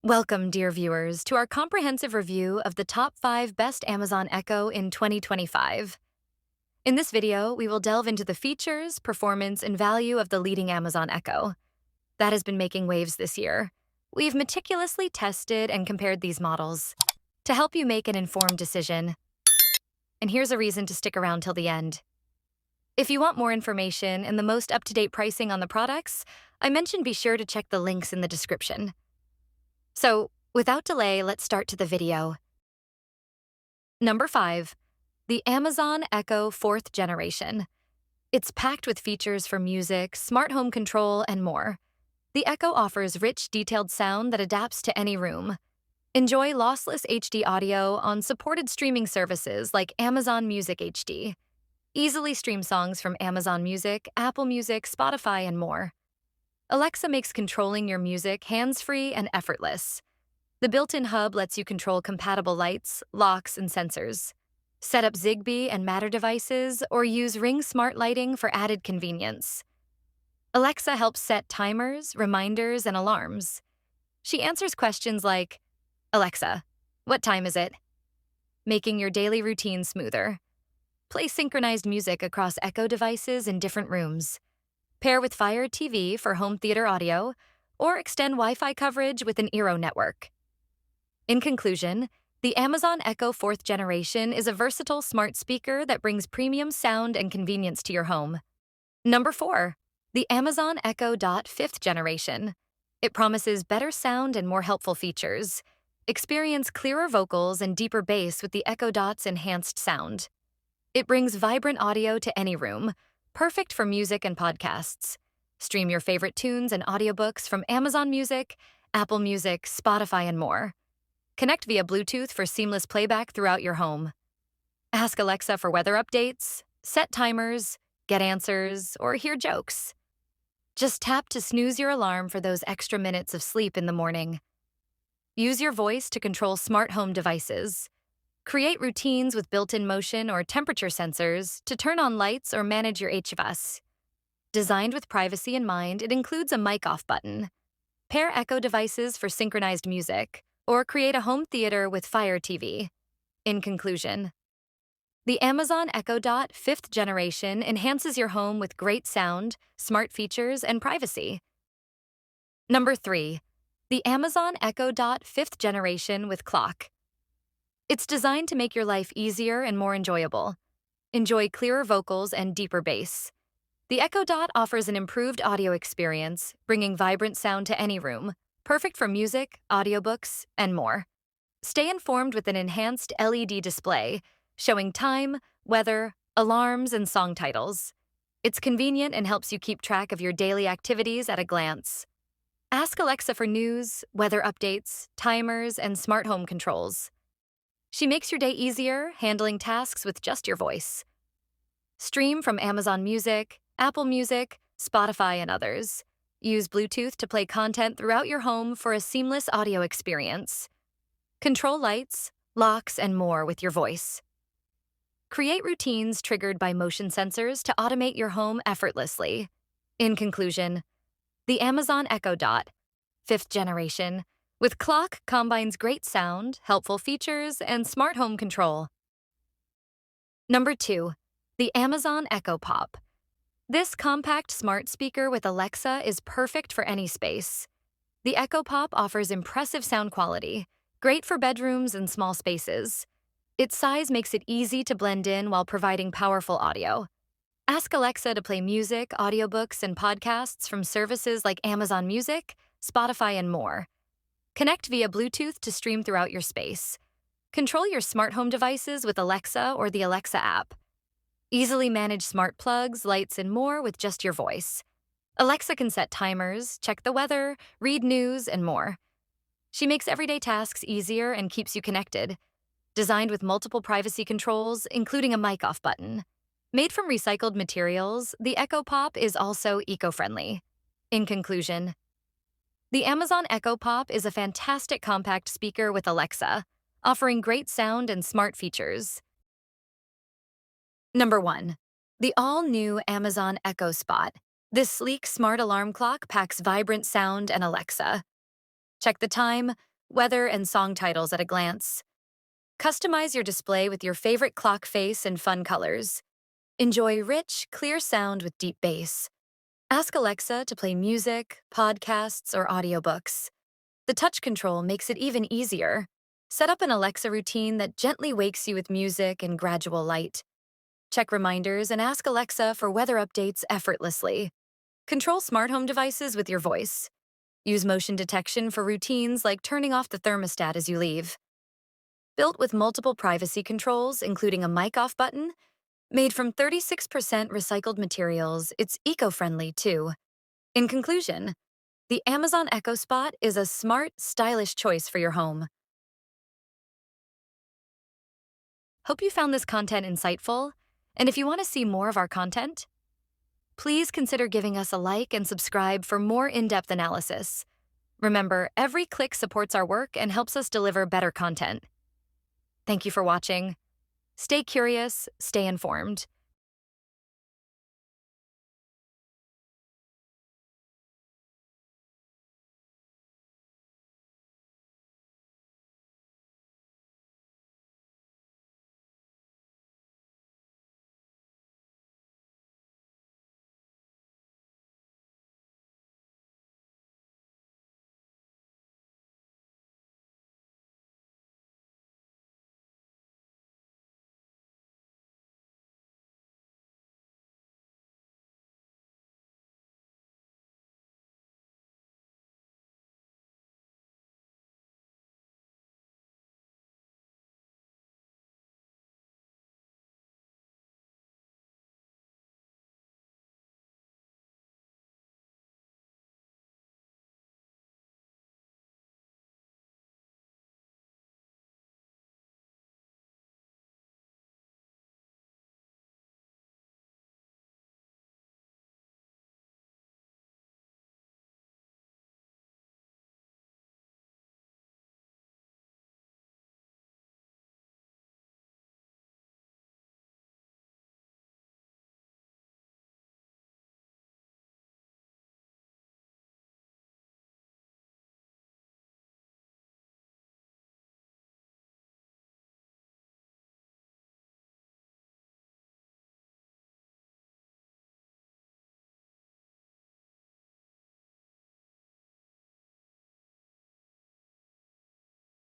Welcome, dear viewers, to our comprehensive review of the top 5 best Amazon Echo in 2025. In this video, we will delve into the features, performance, and value of the leading Amazon Echo that has been making waves this year. We've meticulously tested and compared these models to help you make an informed decision. And here's a reason to stick around till the end. If you want more information and the most up-to-date pricing on the products, I mentioned be sure to check the links in the description. So, without delay, let's start to the video. Number 5. The Amazon Echo 4th Generation. It's packed with features for music, smart home control, and more. The Echo offers rich, detailed sound that adapts to any room. Enjoy lossless HD audio on supported streaming services like Amazon Music HD. Easily stream songs from Amazon Music, Apple Music, Spotify, and more. Alexa makes controlling your music hands-free and effortless. The built-in hub lets you control compatible lights, locks, and sensors. Set up Zigbee and Matter devices or use Ring Smart Lighting for added convenience. Alexa helps set timers, reminders, and alarms. She answers questions like, "Alexa, what time is it?" making your daily routine smoother. Play synchronized music across Echo devices in different rooms. Pair with Fire TV for home theater audio, or extend Wi-Fi coverage with an Eero network. In conclusion, the Amazon Echo 4th Generation is a versatile smart speaker that brings premium sound and convenience to your home. Number 4. The Amazon Echo Dot 5th Generation. It promises better sound and more helpful features. Experience clearer vocals and deeper bass with the Echo Dot's enhanced sound. It brings vibrant audio to any room, perfect for music and podcasts. Stream your favorite tunes and audiobooks from Amazon Music, Apple Music, Spotify, and more. Connect via Bluetooth for seamless playback throughout your home. Ask Alexa for weather updates, set timers, get answers, or hear jokes. Just tap to snooze your alarm for those extra minutes of sleep in the morning. Use your voice to control smart home devices. Create routines with built-in motion or temperature sensors to turn on lights or manage your HVAC. Designed with privacy in mind, it includes a mic off button. Pair Echo devices for synchronized music, or create a home theater with Fire TV. In conclusion, the Amazon Echo Dot 5th Generation enhances your home with great sound, smart features, and privacy. Number 3. The Amazon Echo Dot 5th Generation with clock. It's designed to make your life easier and more enjoyable. Enjoy clearer vocals and deeper bass. The Echo Dot offers an improved audio experience, bringing vibrant sound to any room, perfect for music, audiobooks, and more. Stay informed with an enhanced LED display, showing time, weather, alarms, and song titles. It's convenient and helps you keep track of your daily activities at a glance. Ask Alexa for news, weather updates, timers, and smart home controls. She makes your day easier, handling tasks with just your voice. Stream from Amazon Music, Apple Music, Spotify, and others. Use Bluetooth to play content throughout your home for a seamless audio experience. Control lights, locks, and more with your voice. Create routines triggered by motion sensors to automate your home effortlessly. In conclusion, the Amazon Echo Dot 5th Generation with clock combines great sound, helpful features, and smart home control. Number 2. The Amazon Echo Pop. This compact smart speaker with Alexa is perfect for any space. The Echo Pop offers impressive sound quality, great for bedrooms and small spaces. Its size makes it easy to blend in while providing powerful audio. Ask Alexa to play music, audiobooks, and podcasts from services like Amazon Music, Spotify, and more. Connect via Bluetooth to stream throughout your space. Control your smart home devices with Alexa or the Alexa app. Easily manage smart plugs, lights, and more with just your voice. Alexa can set timers, check the weather, read news, and more. She makes everyday tasks easier and keeps you connected. Designed with multiple privacy controls, including a mic off button. Made from recycled materials, the Echo Pop is also eco-friendly. In conclusion, the Amazon Echo Pop is a fantastic compact speaker with Alexa, offering great sound and smart features. Number 1. The all-new Amazon Echo Spot. This sleek, smart alarm clock packs vibrant sound and Alexa. Check the time, weather, and song titles at a glance. Customize your display with your favorite clock face and fun colors. Enjoy rich, clear sound with deep bass. Ask Alexa to play music, podcasts, or audiobooks. The touch control makes it even easier. Set up an Alexa routine that gently wakes you with music and gradual light. Check reminders and ask Alexa for weather updates effortlessly. Control smart home devices with your voice. Use motion detection for routines like turning off the thermostat as you leave. Built with multiple privacy controls, including a mic off button, made from 36% recycled materials, it's eco-friendly too. In conclusion, the Amazon Echo Spot is a smart, stylish choice for your home. Hope you found this content insightful, and if you want to see more of our content, please consider giving us a like and subscribe for more in-depth analysis. Remember, every click supports our work and helps us deliver better content. Thank you for watching. Stay curious, stay informed.